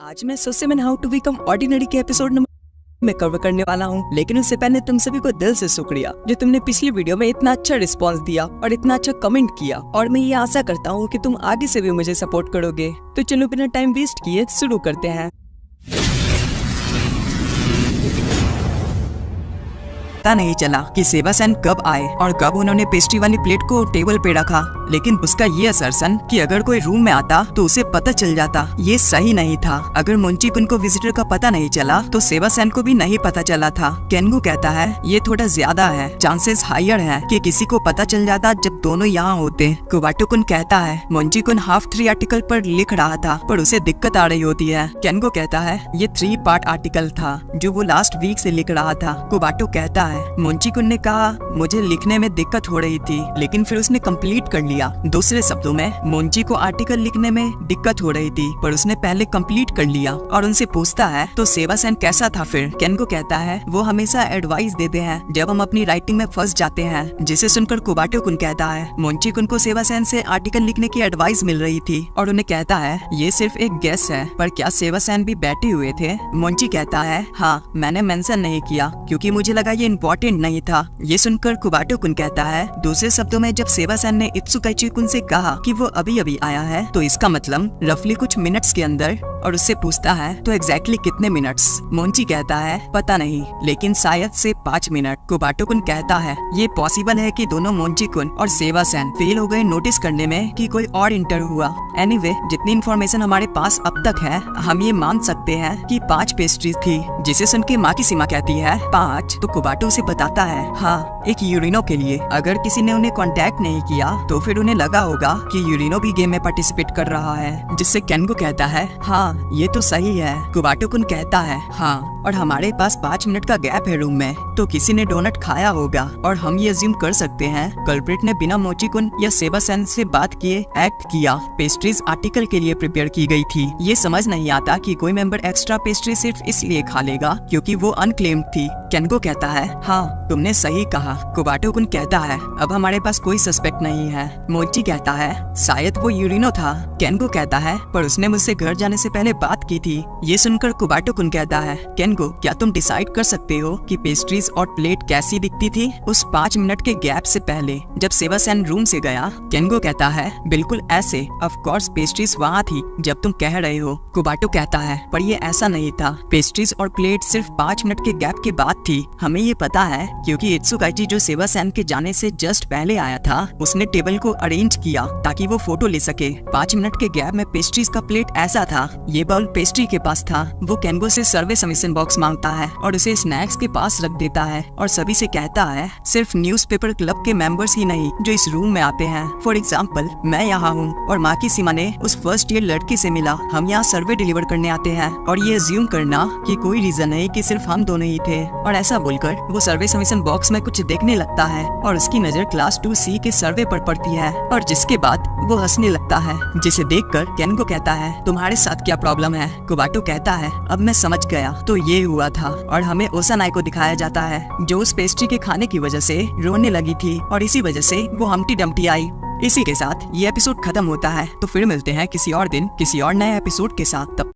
आज मैं सोसेमन how to become ordinary के एपिसोड नंबर में कवर करने वाला हूँ, लेकिन उससे पहले तुम सभी को दिल से शुक्रिया जो तुमने पिछली वीडियो में इतना अच्छा रिस्पांस दिया और इतना अच्छा कमेंट किया, और मैं ये आशा करता हूँ कि तुम आगे से भी मुझे सपोर्ट करोगे। तो चलो बिना टाइम वेस्ट किए शुरू करते हैं। पता नहीं चला कि सेबास्टियन कब आए और कब उन्होंने पेस्ट्री वाली प्लेट को टेबल पे रखा, लेकिन उसका ये असर्शन कि अगर कोई रूम में आता तो उसे पता चल जाता, ये सही नहीं था। अगर मोंची-कुन को विजिटर का पता नहीं चला तो सेबास्टियन को भी नहीं पता चला था। केंगू कहता है ये थोड़ा ज्यादा है, चांसेस हायर है कि किसी को पता चल जाता जब दोनों यहाँ होते। कुबाटो-कुन कहता है मोंची-कुन हाफ 3 आर्टिकल पर लिख रहा था पर उसे दिक्कत आ रही होती है। केंगू कहता है ये 3 पार्ट आर्टिकल था जो वो लास्ट वीक से लिख रहा था। कुबाटो कहता है मोंची-कुन ने कहा मुझे लिखने में दिक्कत हो रही थी, लेकिन फिर उसने कंप्लीट कर लिया। दूसरे शब्दों में मोंची को आर्टिकल लिखने में दिक्कत हो रही थी पर उसने पहले कंप्लीट कर लिया। और उनसे पूछता है तो सेबास्टियन कैसा था फिर? केंगू कहता है वो हमेशा एडवाइस देते हैं जब हम अपनी राइटिंग में फंस जाते हैं, जिसे सुनकर कुबाटो-कुन कहता है मोंची-कुन को सेबास्टियन से आर्टिकल लिखने की एडवाइस मिल रही थी, और उन्हें कहता है ये सिर्फ एक गेस है, पर क्या सेबास्टियन भी बैठे हुए थे? मोंची कहता है हाँ, मैंने मेंशन नहीं किया क्योंकि मुझे लगा ये इम्पोर्टेंट नहीं था। ये सुनकर कुबाटो-कुन कहता है दूसरे शब्दों में जब सेबास्टियन ने इत्सुकाइची-कुन से कहा कि वो अभी अभी आया है तो इसका मतलब रफली कुछ मिनट्स के अंदर, और उससे पूछता है तो एग्जैक्टली कितने मिनट्स? मोंची कहता है पता नहीं, लेकिन शायद से 5 मिनट। कुबाटो-कुन कहता है ये पॉसिबल है कि दोनों मोंची-कुन और सेबास्टियन फेल हो गए नोटिस करने में कि कोई और इंटर हुआ। एनीवे, जितनी इन्फॉर्मेशन हमारे पास अब तक है हम ये मान सकते हैं कि 5 पेस्ट्रीज थी, जिसे सुन के माकिशिमा कहती है 5? तो कुबाटो उसे बताता है हाँ, एक यूरिनो के लिए। अगर किसी ने उन्हें कांटेक्ट नहीं किया तो फिर उन्हें लगा होगा कि यूरिनो भी गेम में पार्टिसिपेट कर रहा है, जिससे केंगू कहता है हाँ ये तो सही है। कुबाटो-कुन कहता है हाँ, और हमारे पास 5 मिनट का गैप है रूम में, तो किसी ने डोनट खाया होगा, और हम ये अज्यूम कर सकते हैं कल्प्रिट ने बिना मोंची-कुन या सेबास्टियन से बात किए एक्ट किया। पेस्ट्रीज आर्टिकल के लिए प्रिपेयर की गई थी। ये समझ नहीं आता कि कोई मेंबर एक्स्ट्रा पेस्ट्री सिर्फ इसलिए खा लेगा क्योंकि वो अनक्लेम्ड थी। केंगू कहता है हाँ तुमने सही कहा। कुबाटो-कुन कहता है अब हमारे पास कोई सस्पेक्ट नहीं है। मोंची कहता है शायद वो यूरिनो था। केंगू कहता है पर उसने मुझसे घर जाने से पहले बात की थी। ये सुनकर कुबाटो-कुन कहता है केंगू क्या तुम डिसाइड कर सकते हो कि पेस्ट्रीज और प्लेट कैसी दिखती थी उस 5 मिनट के गैप से पहले जब सेबास्टियन रूम से गया? केंगू कहता है बिल्कुल ऐसे, ऑफ कोर्स पेस्ट्रीज वहाँ थी जब तुम कह रहे हो। कुबाटो कहता है पर ये ऐसा नहीं था, पेस्ट्रीज और प्लेट सिर्फ 5 मिनट के गैप के बाद थी। हमें ये पता है क्योंकि इत्सुकाइची जो सेबास्टियन के जाने से जस्ट पहले आया था उसने टेबल को अरेंज किया ताकि वो फोटो ले सके। 5 मिनट के गैप में पेस्ट्रीज का प्लेट ऐसा था, ये बाउल पेस्ट्री के पास था। वो केंगू से सर्वे सबमिशन बॉक्स मांगता है और उसे स्नैक्स के पास रख देता है और सभी से कहता है सिर्फ न्यूज़पेपर क्लब के मेंबर्स ही नहीं जो इस रूम में आते हैं। फॉर एग्जाम्पल मैं यहाँ हूँ और माकिशिमा ने उस फर्स्ट ईयर लड़की से मिला। हम यहाँ सर्वे डिलीवर करने आते हैं और ये अज्यूम करना कि कोई रीजन नहीं कि सिर्फ हम दोनों ही थे। और ऐसा बोलकर वो सर्वे सबमिशन बॉक्स में कुछ देखने लगता है और उसकी नजर क्लास 2C के सर्वे पर पड़ती है, और जिसके बाद वो हंसने लगता है, जिसे देखकर केंगू कहता है तुम्हारे साथ क्या प्रॉब्लम है? कुबाटो कहता है अब मैं समझ गया, तो ये हुआ था। और हमें ओसानाई को दिखाया जाता है जो उस पेस्ट्री के खाने की वजह से रोने लगी थी और इसी वजह से वो हम्टी डम्टी आई। इसी के साथ ये एपिसोड खत्म होता है। तो फिर मिलते हैं किसी और दिन किसी और नए एपिसोड के साथ। तब